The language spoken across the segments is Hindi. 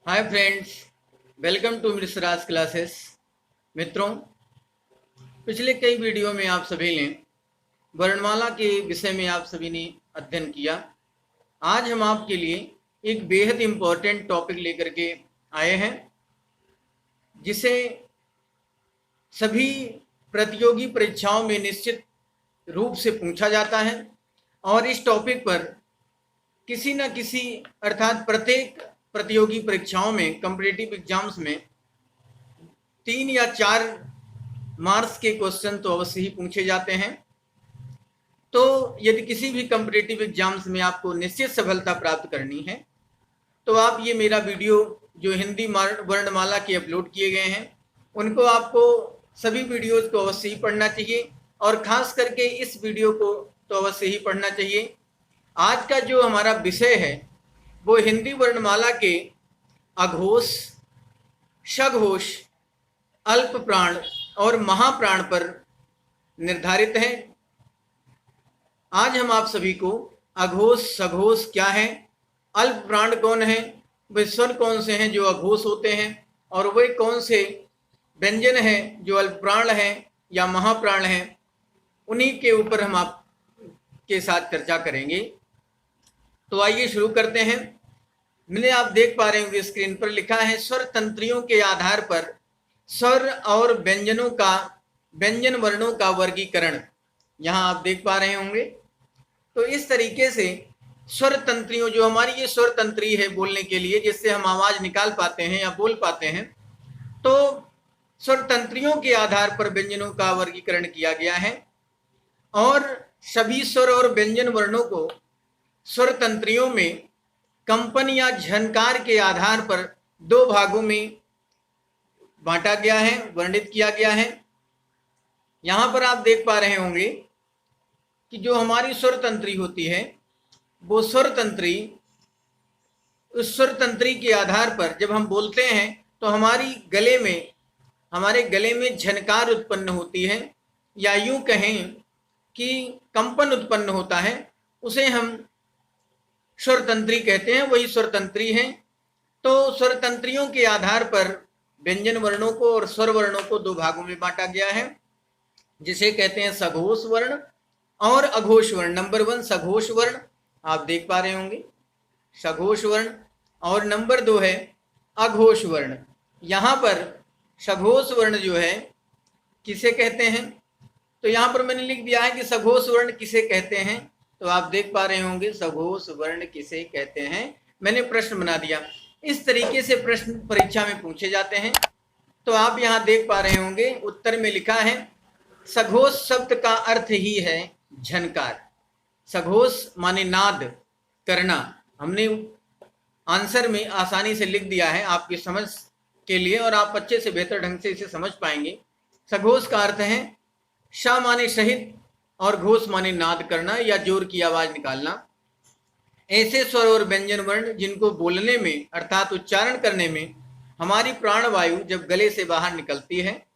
Hi friends, welcome to Mishra's classes. मित्रों, पिछले कई वीडियो में आप सभी ने वर्णमाला के विषय में आप सभी ने अध्ययन किया। आज हम आपके लिए एक बेहद इम्पोर्टेंट टॉपिक लेकर के आए हैं, जिसे सभी प्रतियोगी परीक्षाओं में निश्चित रूप से पूछा जाता है। और इस टॉपिक पर किसी न किसी अर्थात प्रत्येक प्रतियोगी परीक्षाओं में, कॉम्पिटिटिव एग्जाम्स में 3 या 4 मार्क्स के क्वेश्चन तो अवश्य ही पूछे जाते हैं। तो यदि किसी भी कॉम्पिटिटिव एग्जाम्स में आपको निश्चित सफलता प्राप्त करनी है तो आप ये मेरा वीडियो जो हिंदी वर्णमाला के अपलोड किए गए हैं उनको आपको सभी वीडियोज को अवश्य ही पढ़ना चाहिए, और ख़ास करके इस वीडियो को तो अवश्य ही पढ़ना चाहिए। आज का जो हमारा विषय है वो हिंदी वर्णमाला के अघोष, सघोष, अल्प प्राण और महाप्राण पर निर्धारित है। आज हम आप सभी को अघोष, सघोष क्या है, अल्प प्राण कौन है, वे स्वर कौन से हैं जो अघोष होते हैं, और वे कौन से व्यंजन हैं जो अल्प प्राण हैं या महाप्राण हैं, उन्हीं के ऊपर हम आपके साथ चर्चा करेंगे। तो आइए शुरू करते हैं। मैंने आप देख पा रहे होंगे स्क्रीन पर लिखा है स्वर तंत्रियों के आधार पर स्वर और व्यंजनों का, व्यंजन वर्णों का वर्गीकरण। यहाँ आप देख पा रहे होंगे। तो इस तरीके से स्वर तंत्रियों, जो हमारी ये स्वर तंत्री है बोलने के लिए, जिससे हम आवाज निकाल पाते हैं या बोल पाते हैं, तो स्वर तंत्रियों के आधार पर व्यंजनों का वर्गीकरण किया गया है। और सभी स्वर और व्यंजन वर्णों को स्वर तंत्रियों में कंपन या झनकार के आधार पर 2 भागों में बांटा गया है, वर्णित किया गया है। यहां पर आप देख पा रहे होंगे कि जो हमारी स्वर तंत्री होती है वो स्वर तंत्री, उस स्वर तंत्री के आधार पर जब हम बोलते हैं तो हमारे गले में झनकार उत्पन्न होती है, या यूं कहें कि कंपन उत्पन्न होता है, उसे हम स्वर तंत्री कहते हैं, वही स्वर तंत्री है। तो स्वर तंत्रियों के आधार पर व्यंजन वर्णों को और स्वर वर्णों को 2 भागों में बांटा गया है, जिसे कहते हैं सघोष वर्ण और अघोष वर्ण। नंबर 1 सघोष वर्ण आप देख पा रहे होंगे, सघोष वर्ण, और नंबर 2 है अघोष वर्ण। यहाँ पर सघोष वर्ण जो है किसे कहते हैं, तो यहाँ पर मैंने लिख दिया है कि सघोष वर्ण किसे कहते हैं। तो आप देख पा रहे होंगे सघोष वर्ण किसे कहते हैं, मैंने प्रश्न बना दिया। इस तरीके से प्रश्न परीक्षा में पूछे जाते हैं। तो आप यहाँ देख पा रहे होंगे उत्तर में लिखा है सघोष शब्द का अर्थ ही है झनकार। सघोष माने नाद करना। हमने आंसर में आसानी से लिख दिया है आपकी समझ के लिए, और आप अच्छे से बेहतर ढंग से इसे समझ पाएंगे। सघोष का अर्थ है श माने शहीद और घोष माने नाद करना या जोर की आवाज निकालना। ऐसे स्वर और व्यंजन वर्ण जिनको बोलने में अर्थात उच्चारण करने में हमारी प्राणवायु जब गले से बाहर निकलती है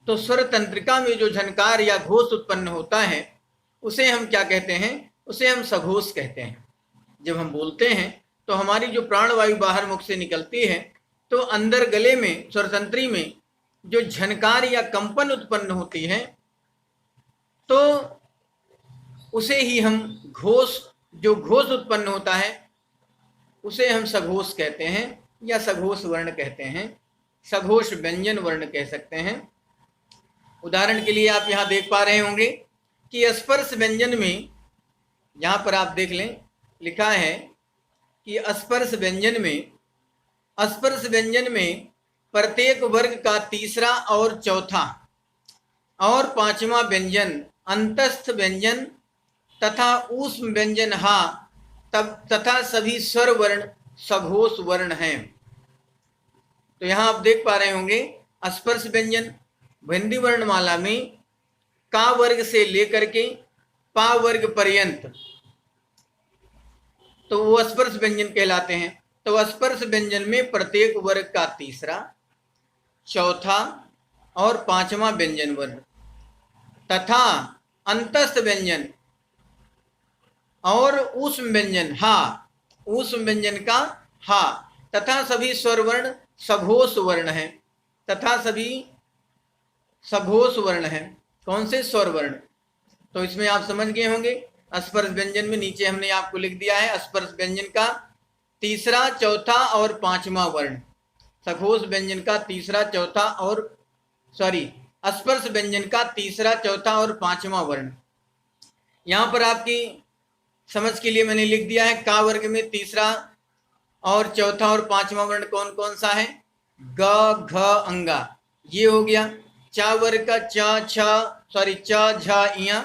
तो स्वर तंत्रिका में जो झनकार या घोष उत्पन्न होता है उसे हम क्या कहते हैं, उसे हम सघोष कहते हैं। जब हम बोलते हैं तो हमारी जो प्राणवायु बाहर मुख से निकलती है तो अंदर गले में, स्वर तंत्री में जो झनकार या कंपन उत्पन्न होती है तो उसे ही हम घोष, जो घोष उत्पन्न होता है उसे हम सघोष कहते हैं या सघोष वर्ण कहते हैं, सघोष व्यंजन वर्ण कह सकते हैं। उदाहरण के लिए आप यहाँ देख पा रहे होंगे कि स्पर्श व्यंजन में, यहाँ पर आप देख लें लिखा है कि स्पर्श व्यंजन में प्रत्येक वर्ग का तीसरा और चौथा और 5वां व्यंजन अंतस्थ व्यंजन तथा ऊष्म व्यंजन हा तथा सभी स्वर वर्ण सघोष वर्ण हैं। तो यहाँ आप देख पा रहे होंगे स्पर्श व्यंजन हिंदी वर्णमाला में का वर्ग से लेकर के पा वर्ग पर्यंत तो वो स्पर्श व्यंजन कहलाते हैं। तो स्पर्श व्यंजन में प्रत्येक वर्ग का तीसरा, चौथा और 5वां व्यंजन वर्ण तथा अंतस्थ व्यंजन और ऊष्म व्यंजन हा, ऊष्म व्यंजन का हा तथा सभी स्वर वर्ण सघोष वर्ण हैं, तथा सभी सघोष वर्ण हैं। कौन से स्वर वर्ण? तो इसमें आप समझ गए होंगे, स्पर्श व्यंजन में नीचे हमने आपको लिख दिया है स्पर्श व्यंजन का तीसरा, चौथा और पांचवा वर्ण, सघोष व्यंजन का तीसरा, चौथा और स्पर्श व्यंजन का तीसरा, चौथा और पांचवा वर्ण। यहां पर आपकी समझ के लिए मैंने लिख दिया है का वर्ग में तीसरा और चौथा और पांचवा वर्ण कौन कौन सा है? ग, घ, अंगा, ये हो गया। चा वर्ग का च, छ, झ, इया,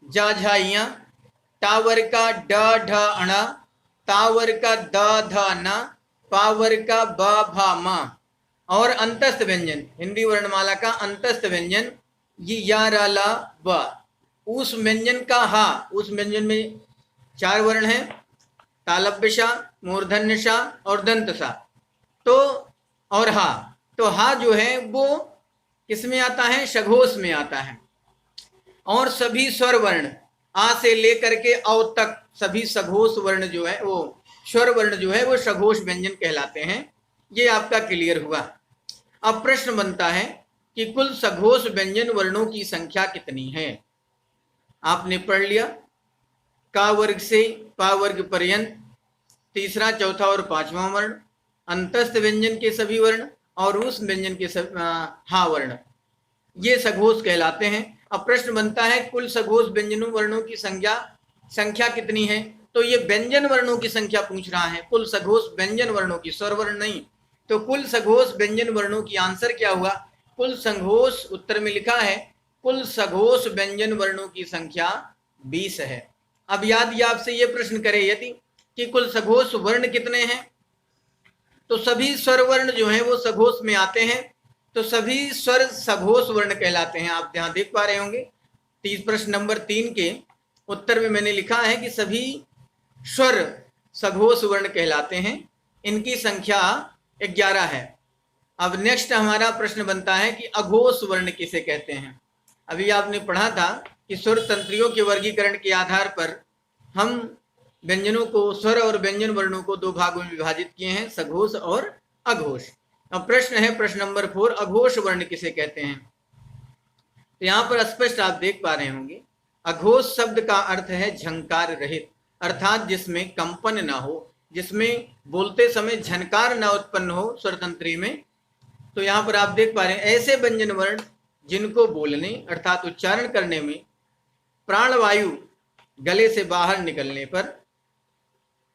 जा, झा, इया। टा वर्ग का ड, ढ, अणा। ता वर्ग का द, ध, न। पा वर्ग का ब, भा, मा। और अंतस्थ व्यंजन, हिंदी वर्णमाला का अंतस्थ व्यंजन, ये या, रा, ला, व। उस व्यंजन का हा, उस व्यंजन में 4 वर्ण हैं, तालव्य, मूर्धन्य सा और दंत सा। तो और हा, तो हा जो है वो किसमें आता है? सघोष में आता है। और सभी स्वर वर्ण आ से लेकर के औ तक सभी सघोष वर्ण जो है वो स्वर वर्ण जो है वो सघोष व्यंजन कहलाते हैं। ये आपका क्लियर हुआ। अब प्रश्न बनता है कि कुल सघोष व्यंजन वर्णों की संख्या कितनी है? आपने पढ़ लिया का वर्ग से पा वर्ग पर्यंत तीसरा, चौथा और पांचवा वर्ण, अंतस्थ व्यंजन के सभी वर्ण और उस व्यंजन के हा वर्ण, ये सघोष कहलाते हैं। अब प्रश्न बनता है कुल सघोष व्यंजनों वर्णों की संख्या कितनी है? तो ये व्यंजन वर्णों की संख्या पूछ रहा है, कुल सघोष व्यंजन वर्णों की, स्वर वर्ण नहीं। तो कुल सघोष व्यंजन वर्णों की आंसर क्या हुआ? कुल सघोष, उत्तर में लिखा है कुल सघोष व्यंजन वर्णों की संख्या 20 है। अब यदि आपसे ये प्रश्न करे यदि कि कुल सघोष वर्ण कितने हैं, तो सभी स्वर वर्ण जो हैं वो सघोष में आते हैं, तो सभी स्वर सघोष वर्ण कहलाते हैं। आप यहां देख पा रहे होंगे प्रश्न नंबर 3 के उत्तर में मैंने लिखा है कि सभी स्वर सघोष वर्ण कहलाते हैं, इनकी संख्या 11 है। अब नेक्स्ट हमारा प्रश्न बनता है कि अघोष वर्ण किसे कहते हैं? अभी आपने पढ़ा था कि स्वर तंत्रियों के वर्गीकरण के आधार पर हम व्यंजनों को, स्वर और व्यंजन वर्णों को 2 भागों में विभाजित किए हैं, सघोष और अघोष। अब प्रश्न है प्रश्न नंबर 4, अघोष वर्ण किसे कहते हैं? तो यहाँ पर स्पष्ट आप देख पा रहे होंगे, अघोष शब्द का अर्थ है झंकार रहित, अर्थात जिसमें कंपन ना हो, जिसमें बोलते समय झनकार ना उत्पन्न हो स्वर तंत्री में। तो यहाँ पर आप देख पा रहे हैं ऐसे व्यंजन वर्ण जिनको बोलने अर्थात उच्चारण करने में प्राणवायु गले से बाहर निकलने पर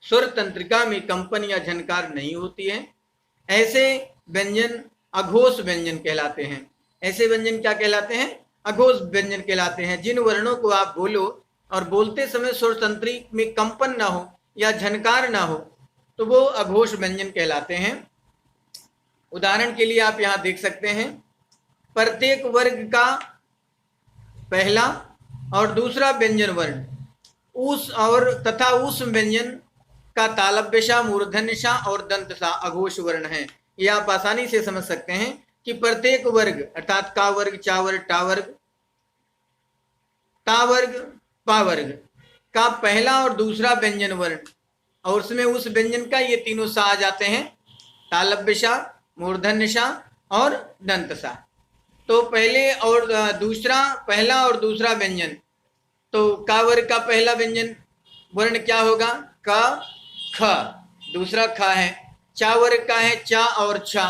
स्वर तंत्रिका में कंपन या झनकार नहीं होती है, ऐसे व्यंजन अघोष व्यंजन कहलाते हैं। ऐसे व्यंजन क्या कहलाते हैं? अघोष व्यंजन कहलाते हैं। जिन वर्णों को आप बोलो और बोलते समय स्वर तंत्री में कंपन ना हो या झनकार ना हो, तो वो अघोष व्यंजन कहलाते हैं। उदाहरण के लिए आप यहां देख सकते हैं, प्रत्येक वर्ग का पहला और दूसरा व्यंजन वर्ण उस और तथा उस व्यंजन का तालव्यशा, मूर्धन्यशा और दंतशा अघोष वर्ण है। ये आप आसानी से समझ सकते हैं कि प्रत्येक वर्ग अर्थात का वर्ग, चा वर्ग, टा वर्ग, ता वर्ग, पा वर्ग का पहला और दूसरा व्यंजन वर्ण और उसमें उस व्यंजन का ये तीनों सा आ जाते हैं, तालव्यशा, मूर्धन्यशा और दंतशा। तो पहला और दूसरा व्यंजन, तो का वर्ग का पहला व्यंजन वर्ण क्या होगा? क, ख, दूसरा ख है। चा वर्ग का है चा और छा,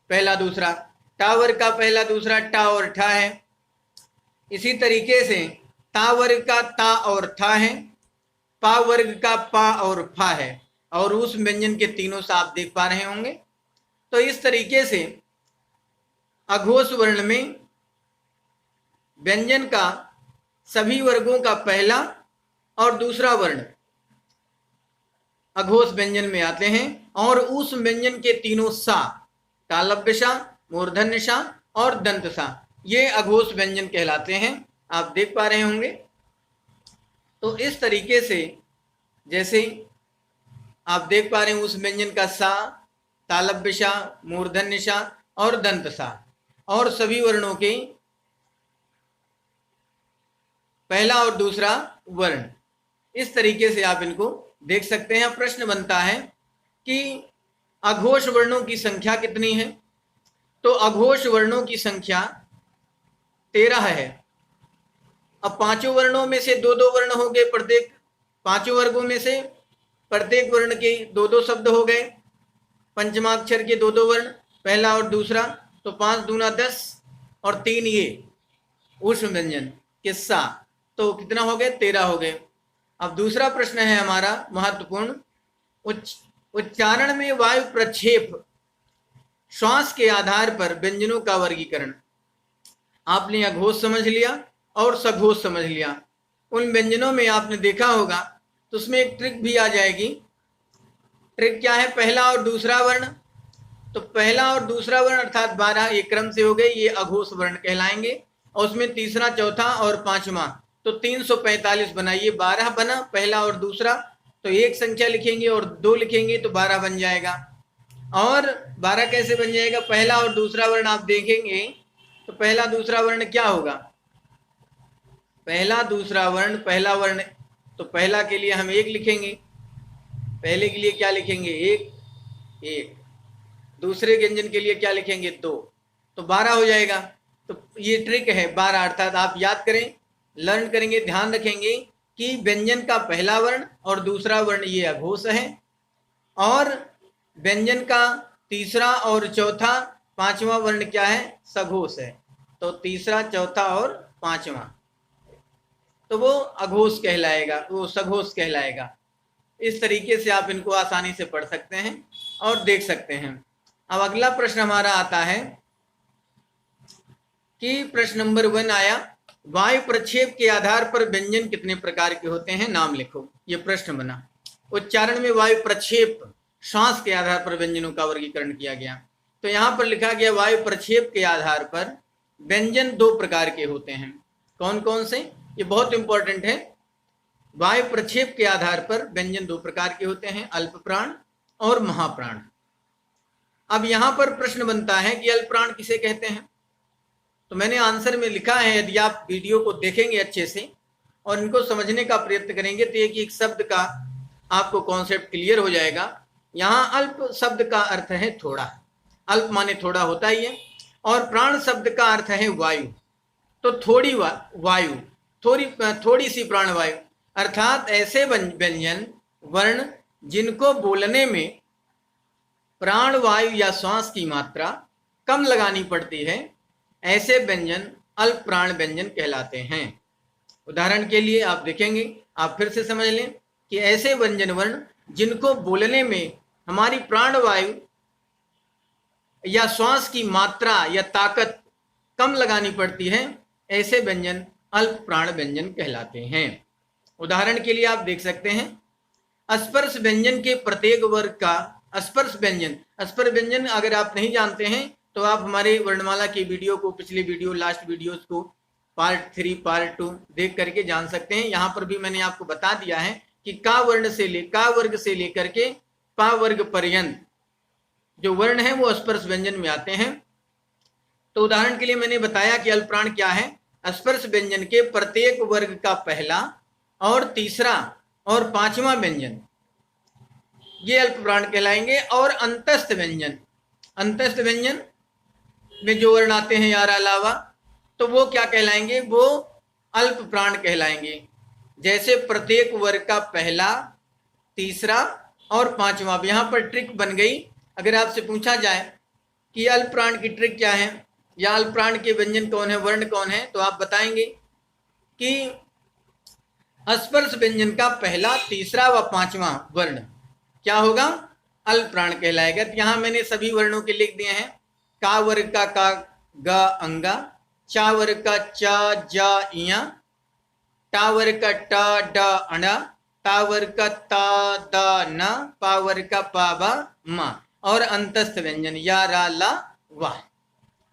पहला दूसरा। टा वर्ग का पहला दूसरा टा और ठा है। इसी तरीके से ता वर्ग का ता और था है, पा वर्ग का पा और फा है, और उस व्यंजन के तीनों सा आप देख पा रहे होंगे। तो इस तरीके से अघोष वर्ण में व्यंजन का सभी वर्गों का पहला और दूसरा वर्ण अघोष व्यंजन में आते हैं और उस व्यंजन के तीनों सा, तालव्यशा, मूर्धन्यशा और दंतशा, ये अघोष व्यंजन कहलाते हैं। आप देख पा रहे होंगे। तो इस तरीके से जैसे आप देख पा रहे हैं उस व्यंजन का सा, तालव्यशा, मूर्धन्यशा और दंतशा और सभी वर्णों के पहला और दूसरा वर्ण, इस तरीके से आप इनको देख सकते हैं। प्रश्न बनता है कि अघोष वर्णों की संख्या कितनी है? तो अघोष वर्णों की संख्या 13 है। अब पांचों वर्णों में से दो दो वर्ण हो गए, प्रत्येक पांचों वर्गों में से प्रत्येक वर्ण के दो दो शब्द हो गए, पंचमाक्षर के दो दो वर्ण, पहला और दूसरा, तो 5 दूना 10 और 3 ये ऊष्म व्यंजन किस्सा, तो कितना हो गए? 13 हो गए। अब दूसरा प्रश्न है हमारा महत्वपूर्ण, उच्चारण में वायु प्रक्षेप श्वास के आधार पर व्यंजनों का वर्गीकरण। आपने अघोष समझ लिया और सघोष समझ लिया। उन व्यंजनों में आपने देखा होगा तो उसमें एक ट्रिक भी आ जाएगी। ट्रिक क्या है? पहला और दूसरा वर्ण, तो पहला और दूसरा वर्ण अर्थात 12 एक क्रम से हो गए, ये अघोष वर्ण कहलाएंगे। और उसमें तीसरा, चौथा और पांचवा, तो 345 बना। ये 12 बना पहला और दूसरा, तो एक संख्या लिखेंगे और 2 लिखेंगे तो 12 बन जाएगा। और 12 कैसे बन जाएगा? पहला और दूसरा वर्ण आप देखेंगे तो पहला दूसरा वर्ण क्या होगा? पहला दूसरा वर्ण, पहला वर्ण, तो पहला के लिए हम 1 लिखेंगे, पहले के लिए क्या लिखेंगे? 1। दूसरे व्यंजन के लिए क्या लिखेंगे? 2, तो 12 हो जाएगा। तो ये ट्रिक है 12, अर्थात आप याद करें, लर्न करेंगे, ध्यान रखेंगे कि व्यंजन का पहला वर्ण और दूसरा वर्ण ये अघोष है, और व्यंजन का तीसरा और चौथा पांचवा वर्ण क्या है? सघोष है। तो तीसरा, चौथा और पांचवा, तो वो अघोष कहलाएगा, वो सघोष कहलाएगा। इस तरीके से आप इनको आसानी से पढ़ सकते हैं और देख सकते हैं। अब अगला प्रश्न हमारा आता है कि प्रश्न नंबर 1 आया, वायु प्रक्षेप के आधार पर व्यंजन कितने प्रकार के होते हैं? नाम लिखो। ये प्रश्न बना। उच्चारण में वायु प्रक्षेप श्वास के आधार पर व्यंजनों का वर्गीकरण किया गया। तो यहां पर लिखा गया वायु प्रक्षेप के आधार पर व्यंजन 2 प्रकार के होते हैं। कौन कौन से? ये बहुत इंपॉर्टेंट है। वायु प्रक्षेप के आधार पर व्यंजन 2 प्रकार के होते हैं, अल्प प्राण और महाप्राण। अब यहां पर प्रश्न बनता है कि अल्प प्राण किसे कहते हैं? तो मैंने आंसर में लिखा है, यदि आप वीडियो को देखेंगे अच्छे से और इनको समझने का प्रयत्न करेंगे तो एक शब्द का आपको कॉन्सेप्ट क्लियर हो जाएगा। यहाँ अल्प शब्द का अर्थ है थोड़ा, अल्प माने थोड़ा होता ही है, और प्राण शब्द का अर्थ है वायु। तो थोड़ी वायु, थोड़ी सी प्राणवायु, अर्थात ऐसे व्यंजन वर्ण जिनको बोलने में प्राणवायु या श्वास की मात्रा कम लगानी पड़ती है, ऐसे व्यंजन अल्प प्राण व्यंजन कहलाते हैं। उदाहरण के लिए आप देखेंगे, आप फिर से समझ लें कि ऐसे व्यंजन वर्ण जिनको बोलने में हमारी प्राणवायु या श्वास की मात्रा या ताकत कम लगानी पड़ती है, ऐसे व्यंजन अल्प प्राण व्यंजन कहलाते हैं। उदाहरण के लिए आप देख सकते हैं, स्पर्श व्यंजन के प्रत्येक वर्ग का स्पर्श व्यंजन अगर आप नहीं जानते हैं तो आप हमारे वर्णमाला की वीडियो को, पिछले वीडियो, लास्ट वीडियोस को पार्ट 3, पार्ट 2 देख करके जान सकते हैं। यहाँ पर भी मैंने आपको बता दिया है कि का वर्ग से लेकर के पा वर्ग पर्यंत जो वर्ण है वो स्पर्श व्यंजन में आते हैं। तो उदाहरण के लिए मैंने बताया कि अल्प प्राण क्या है? स्पर्श व्यंजन के प्रत्येक वर्ग का पहला और तीसरा और पांचवा व्यंजन ये अल्प प्राण कहलाएंगे। और अंतस्थ व्यंजन में जो वर्ण आते हैं यार अलावा, तो वो क्या कहलाएंगे? वो अल्प प्राण कहलाएंगे। जैसे प्रत्येक वर्ग का पहला, तीसरा और पांचवा। यहां पर ट्रिक बन गई, अगर आपसे पूछा जाए कि अल्प प्राण की ट्रिक क्या है या अल्प प्राण के व्यंजन कौन है, वर्ण कौन है, तो आप बताएंगे कि स्पर्श व्यंजन का पहला, तीसरा व पांचवा वर्ण क्या होगा? अल्प प्राण कहलाएगा। तो यहां मैंने सभी वर्णों के लिख दिए हैं। का वर्ग का का, ग अंगा, चा वर्ग का चा जा इया, टा वर्ग का टा डा अणा, ता वर्ग का ता दा ना, पा वर्ग का पा बा मा, और अंतस्थ व्यंजन या रा ला वाह,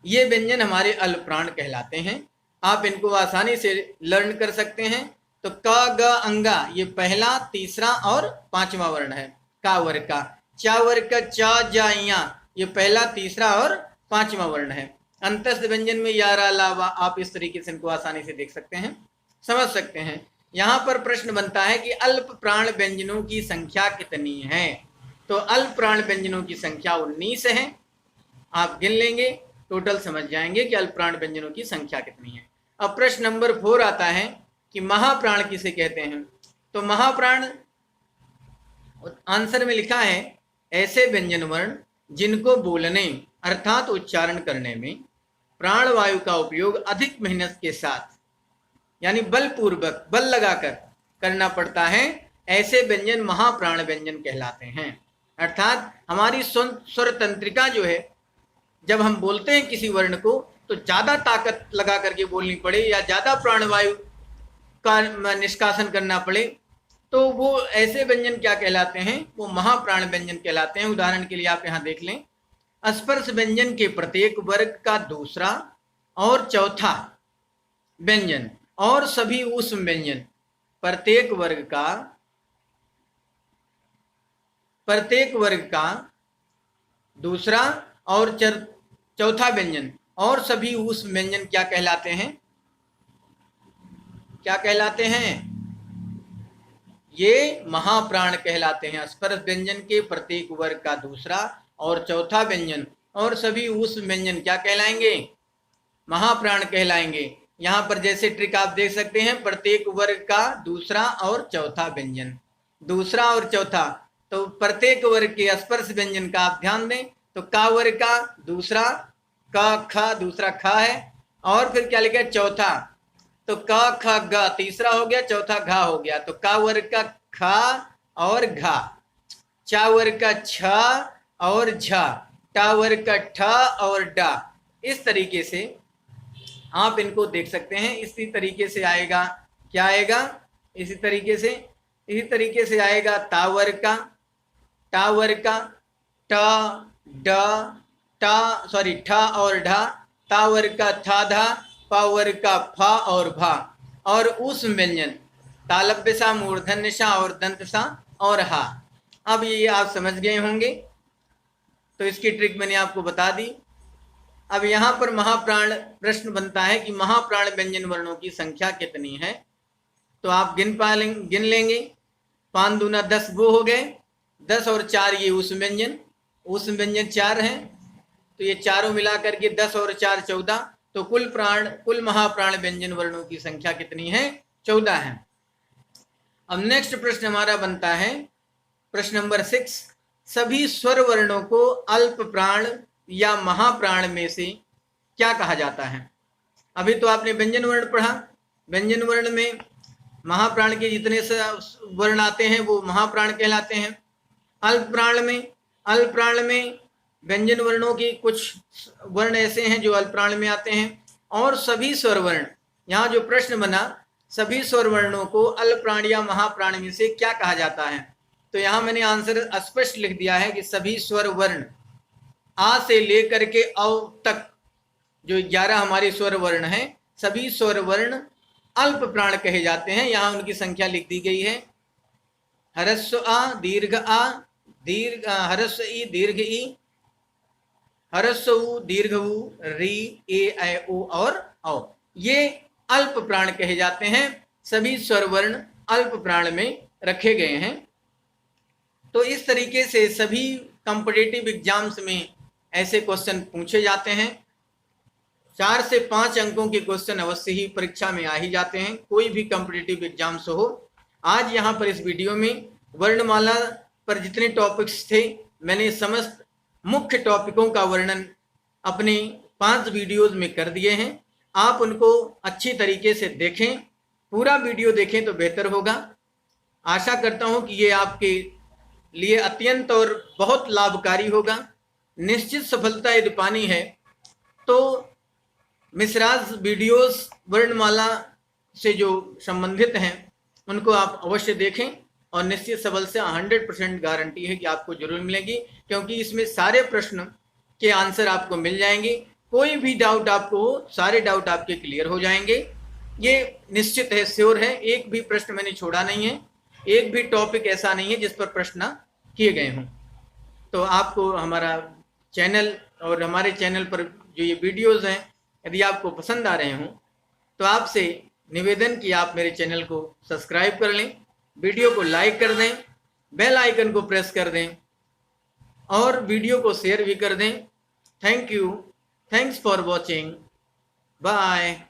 ये व्यंजन हमारे अल्प प्राण कहलाते हैं। आप इनको आसानी से लर्न कर सकते हैं। तो क ग अंगा ये पहला, तीसरा और पांचवा वर्ण है का वर्ग का। चा वर्ग का चा जा इया ये पहला, तीसरा और पांचवा वर्ण है। अंतस्थ व्यंजन में या रा ला वा, आप इस तरीके से इनको आसानी से देख सकते हैं, समझ सकते हैं। यहाँ पर प्रश्न बनता है कि अल्प प्राण व्यंजनों की संख्या कितनी है? तो अल्प प्राण व्यंजनों की संख्या 19 है। आप गिन लेंगे, टोटल समझ जाएंगे कि अल्प प्राण व्यंजनों की संख्या कितनी है। अब प्रश्न नंबर 4 आता है कि महाप्राण किसे कहते हैं। तो महाप्राण आंसर में लिखा है ऐसे व्यंजन वर्ण जिनको बोलने अर्थात उच्चारण करने में प्राणवायु का उपयोग अधिक मेहनत के साथ यानी बलपूर्वक बल लगाकर करना पड़ता है, ऐसे व्यंजन महाप्राण व्यंजन कहलाते हैं। अर्थात हमारी स्वर तंत्रिका जो है, जब हम बोलते हैं किसी वर्ण को तो ज्यादा ताकत लगा करके बोलनी पड़े या ज्यादा प्राणवायु का निष्कासन करना पड़े, तो वो ऐसे व्यंजन क्या कहलाते हैं, वो महाप्राण व्यंजन कहलाते हैं। उदाहरण के लिए आप यहाँ देख लें, स्पर्श व्यंजन के प्रत्येक वर्ग का दूसरा और चौथा व्यंजन और सभी ऊष्म व्यंजन प्रत्येक वर्ग का दूसरा और चौथा व्यंजन और सभी ऊष्म व्यंजन क्या कहलाते हैं, क्या कहलाते हैं, ये महाप्राण कहलाते हैं। स्पर्श व्यंजन के प्रत्येक वर्ग का दूसरा और चौथा व्यंजन और सभी ऊष्म व्यंजन क्या कहलाएंगे, महाप्राण कहलाएंगे। यहाँ पर जैसे ट्रिक आप देख सकते हैं, प्रत्येक वर्ग का दूसरा और चौथा व्यंजन, दूसरा और चौथा, तो प्रत्येक वर्ग के स्पर्श व्यंजन का आप ध्यान दें तो का वर्ग का दूसरा, का खा दूसरा खा है, और फिर क्या लिखा है चौथा, तो का खा गा तीसरा हो गया, चौथा घा हो गया, तो का वर्ग का खा और घा, चा वर्ग का छा और झा, टा वर्ग का ठा और डा। इस तरीके से आप इनको देख सकते हैं। इसी तरीके से आएगा, क्या आएगा, इसी तरीके से आएगा ता वर्ग का, टा वर्ग का टा डा टा सॉरी ठा और ढा, ता वर्ग का था धा, पा वर्ग का फा और भा, और ऊष्म व्यंजन तालव्य सा, मूर्धन्य सा और दंत सा और हा। अब ये आप समझ गए होंगे, तो इसकी ट्रिक मैंने आपको बता दी। अब यहाँ पर महाप्राण प्रश्न बनता है कि महाप्राण व्यंजन वर्णों की संख्या कितनी है, तो आप गिन लेंगे। 5 दूना 10 वो हो गए, 10 और 4 ये ऊष्म व्यंजन 4 हैं, तो ये चारों मिला करके 10 और 4 14, तो कुल महाप्राण व्यंजन वर्णों की संख्या कितनी है, 14 है। अब नेक्स्ट प्रश्न हमारा बनता है प्रश्न नंबर 6, सभी स्वर वर्णों को अल्प प्राण या महाप्राण में से क्या कहा जाता है। अभी तो आपने व्यंजन वर्ण पढ़ा, व्यंजन वर्ण में महाप्राण के जितने वर्ण आते हैं वो महाप्राण कहलाते हैं। अल्प प्राण में व्यंजन वर्णों की कुछ वर्ण ऐसे हैं जो अल्प प्राण में आते हैं, और सभी स्वर वर्ण, यहाँ जो प्रश्न बना सभी स्वर वर्णों को अल्प प्राण या महाप्राण में से क्या कहा जाता है, तो यहाँ मैंने आंसर स्पष्ट लिख दिया है कि सभी स्वर वर्ण आ से लेकर के औ तक जो 11 हमारे स्वर वर्ण हैं, सभी स्वर वर्ण अल्प प्राण कहे जाते हैं। यहाँ उनकी संख्या लिख दी गई है, ह्रस्व आ, दीर्घ आ, ह्रस्व ई, दीर्घ ई, ह्रस्व उ, दीर्घ उ, री, ए, ऐ, ओ और औ, ये अल्प प्राण कहे जाते हैं। सभी स्वर वर्ण अल्प प्राण में रखे गए हैं। तो इस तरीके से सभी कॉम्पिटिटिव एग्जाम्स में ऐसे क्वेश्चन पूछे जाते हैं। 4 से 5 अंकों के क्वेश्चन अवश्य ही परीक्षा में आ ही जाते हैं, कोई भी कॉम्पिटिटिव एग्जाम्स हो। आज यहाँ पर इस वीडियो में वर्णमाला पर जितने टॉपिक्स थे, मैंने समस्त मुख्य टॉपिकों का वर्णन अपने 5 वीडियोज में कर दिए हैं। आप उनको अच्छी तरीके से देखें, पूरा वीडियो देखें तो बेहतर होगा। आशा करता हूँ कि ये आपके लिए अत्यंत और बहुत लाभकारी होगा। निश्चित सफलता यदि पानी है तो मिसराज वीडियोस वर्णमाला से जो संबंधित हैं उनको आप अवश्य देखें, और निश्चित सफल से 100% गारंटी है कि आपको जरूर मिलेगी, क्योंकि इसमें सारे प्रश्न के आंसर आपको मिल जाएंगे। कोई भी डाउट आपको हो, सारे डाउट आपके क्लियर हो जाएंगे, ये निश्चित है, श्योर है। एक भी प्रश्न मैंने छोड़ा नहीं है, एक भी टॉपिक ऐसा नहीं है जिस पर प्रश्न किए गए हों। तो आपको हमारा चैनल और हमारे चैनल पर जो ये वीडियोस हैं, यदि आपको पसंद आ रहे हों तो आपसे निवेदन कि आप मेरे चैनल को सब्सक्राइब कर लें, वीडियो को लाइक कर दें, बेल आइकन को प्रेस कर दें, और वीडियो को शेयर भी कर दें। Thank you, thanks for watching, bye.